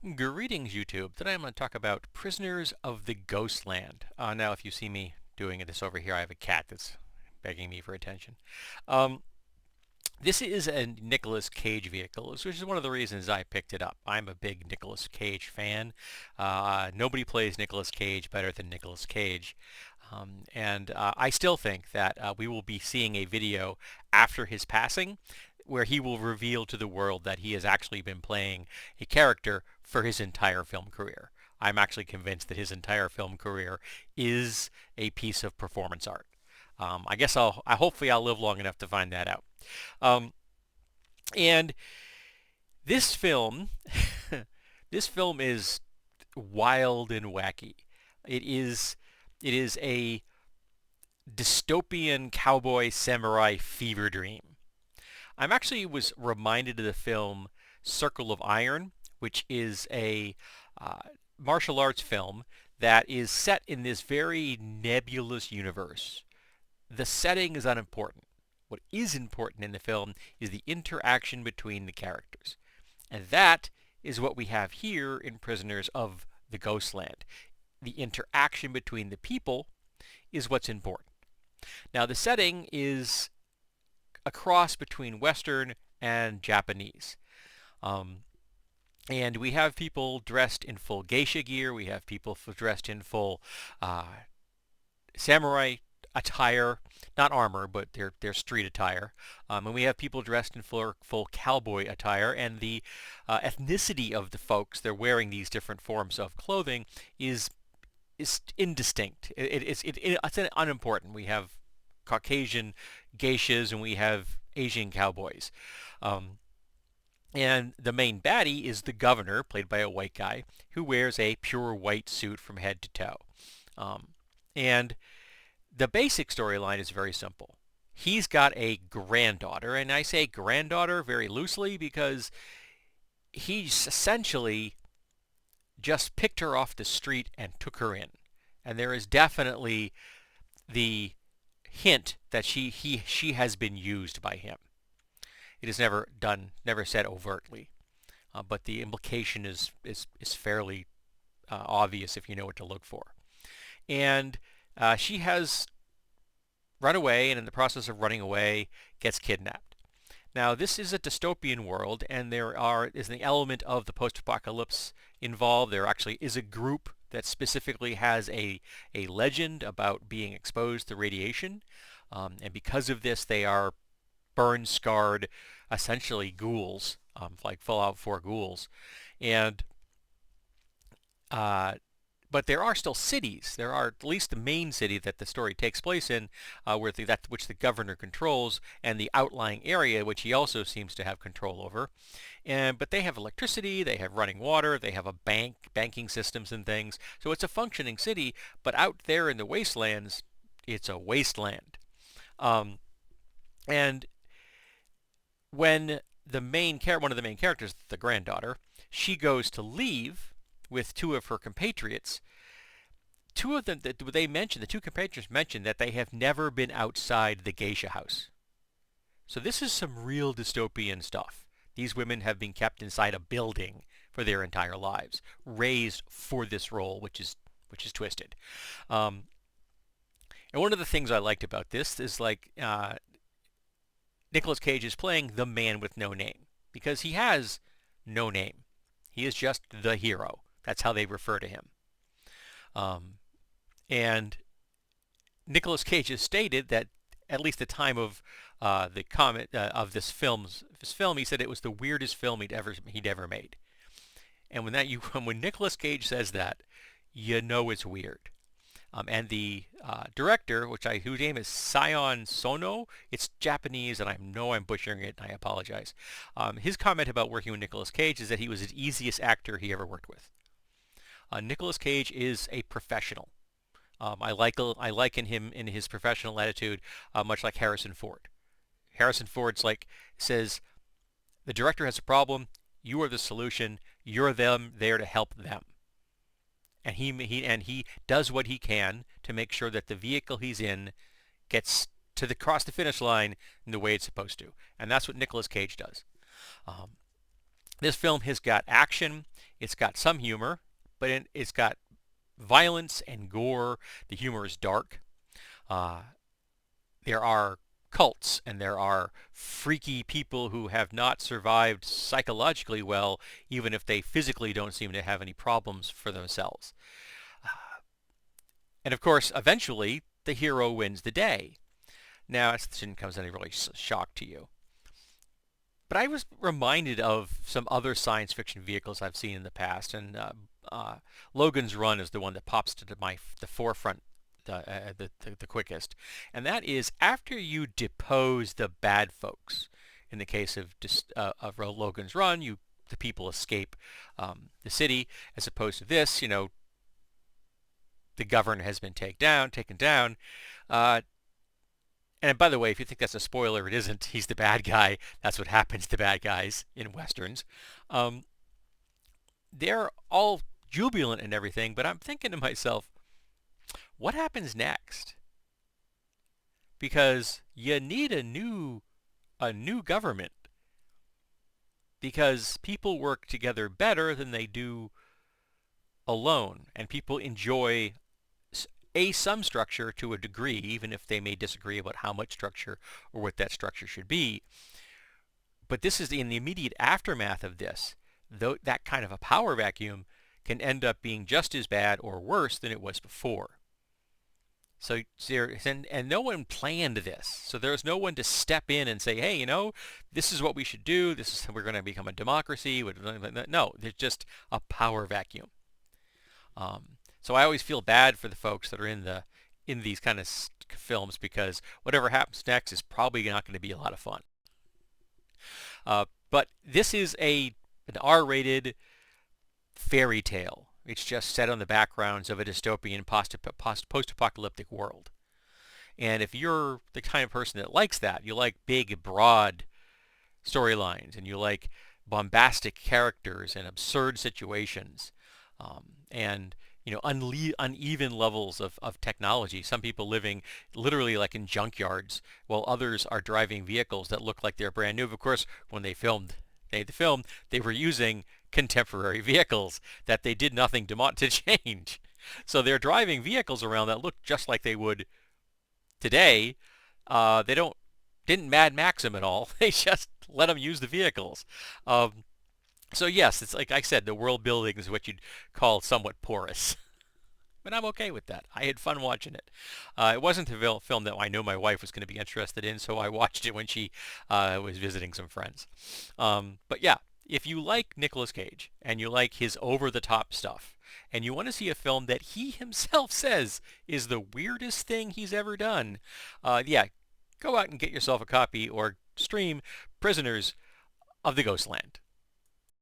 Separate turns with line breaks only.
Greetings, YouTube. Today I'm going to talk about Prisoners of the Ghostland. Now, if you see me doing this over here, I have a cat that's begging me for attention. Um, this is a Nicolas Cage vehicle, which is one of the reasons I picked it up. I'm a big Nicolas Cage fan. Nobody plays Nicolas Cage better than Nicolas Cage. And I still think that we will be seeing a video after his passing where he will reveal to the world that he has actually been playing a character for his entire film career. I'm actually convinced that his entire film career is a piece of performance art. I guess hopefully I'll live long enough to find that out. Um, and this film, this film is wild and wacky. It is, it is a dystopian cowboy samurai fever dream. I'm actually was reminded of the film Circle of Iron, which is a uh, martial arts film that is set in this very nebulous universe. The setting is unimportant. What is important in the film is the interaction between the characters. And that is what we have here in Prisoners of the Ghostland. The interaction between the people is what's important. Now, the setting is a cross between Western and Japanese. Um, and we have people dressed in full geisha gear. We have people dressed in full samurai attire, not armor, but their street attire. And we have people dressed in full cowboy attire. And the ethnicity of the folks they're wearing these different forms of clothing is indistinct. It's unimportant. We have Caucasian geishas and we have Asian cowboys. Um, and the main baddie is the governor, played by a white guy, who wears a pure white suit from head to toe. And the basic storyline is very simple. He's got a granddaughter, and I say granddaughter very loosely because he's essentially just picked her off the street and took her in. And there is definitely the hint that she has been used by him. It is never said overtly, but the implication is fairly obvious if you know what to look for. And she has run away, and in the process of running away, gets kidnapped. Now, this is a dystopian world, and there is an element of the post-apocalypse involved. There actually is a group that specifically has a legend about being exposed to radiation. And because of this, they are burn scarred, essentially ghouls, like Fallout 4 ghouls. And but there are still cities. There are at least the main city that the story takes place in, which the governor controls, and the outlying area, which he also seems to have control over. But they have electricity, they have running water, they have a banking systems and things. So it's a functioning city, but out there in the wastelands, it's a wasteland. And when one of the main characters, the granddaughter, she goes to leave with two of her compatriots. Two of them, the two compatriots mention that they have never been outside the geisha house. So this is some real dystopian stuff. These women have been kept inside a building for their entire lives, raised for this role, which is twisted. And one of the things I liked about this is Nicolas Cage is playing the man with no name because he has no name. He is just the hero. That's how they refer to him. And Nicolas Cage has stated that at least the time of the comment of this film, he said it was the weirdest film he'd ever made. And when Nicolas Cage says that, you know it's weird. And the director, whose name is Sion Sono, it's Japanese, and I know I'm butchering it, and I apologize. His comment about working with Nicolas Cage is that he was the easiest actor he ever worked with. Nicolas Cage is a professional. I liken him in his professional attitude, much like Harrison Ford. Harrison Ford's says, the director has a problem, you are the solution, you're there to help them. And he does what he can to make sure that the vehicle he's in gets across the finish line in the way it's supposed to. And that's what Nicolas Cage does. This film has got action, It's got some humor, but it's got violence and gore. The humor is dark. Uh, there are cults and there are freaky people who have not survived psychologically well, even if they physically don't seem to have any problems for themselves. And of course, eventually, the hero wins the day. Now, it shouldn't come as any really shock to you. But I was reminded of some other science fiction vehicles I've seen in the past, and Logan's Run is the one that pops to the forefront the quickest. And that is after you depose the bad folks. In the case of Logan's Run, the people escape the city, as opposed to this, the governor has been taken down. And by the way, if you think that's a spoiler, it isn't. He's the bad guy. That's what happens to bad guys in Westerns. They're all jubilant and everything, but I'm thinking to myself, what happens next? Because you need a new government. Because people work together better than they do alone, and people enjoy some structure to a degree, even if they may disagree about how much structure or what that structure should be. But this is in the immediate aftermath of this. Though that kind of a power vacuum can end up being just as bad or worse than it was before. So and no one planned this. So there's no one to step in and say, hey, this is what we should do. This is how we're going to become a democracy. No, there's just a power vacuum. So I always feel bad for the folks that are in these kind of films, because whatever happens next is probably not going to be a lot of fun. But this is an R-rated fairy tale. It's just set on the backgrounds of a dystopian post-apocalyptic world. And if you're the kind of person that likes that, you like big, broad storylines, and you like bombastic characters and absurd situations, and uneven levels of technology. Some people living literally like in junkyards, while others are driving vehicles that look like they're brand new. Of course, when they made the film, they were using contemporary vehicles that they did nothing to change. So they're driving vehicles around that look just like they would today. Didn't Mad Max them at all. They just let them use the vehicles. So yes, it's like I said, the world building is what you'd call somewhat porous. But I'm okay with that. I had fun watching it. It wasn't a film that I know my wife was going to be interested in, so I watched it when she was visiting some friends. But yeah, if you like Nicolas Cage and you like his over-the-top stuff, and you want to see a film that he himself says is the weirdest thing he's ever done, yeah, go out and get yourself a copy or stream Prisoners of the Ghostland.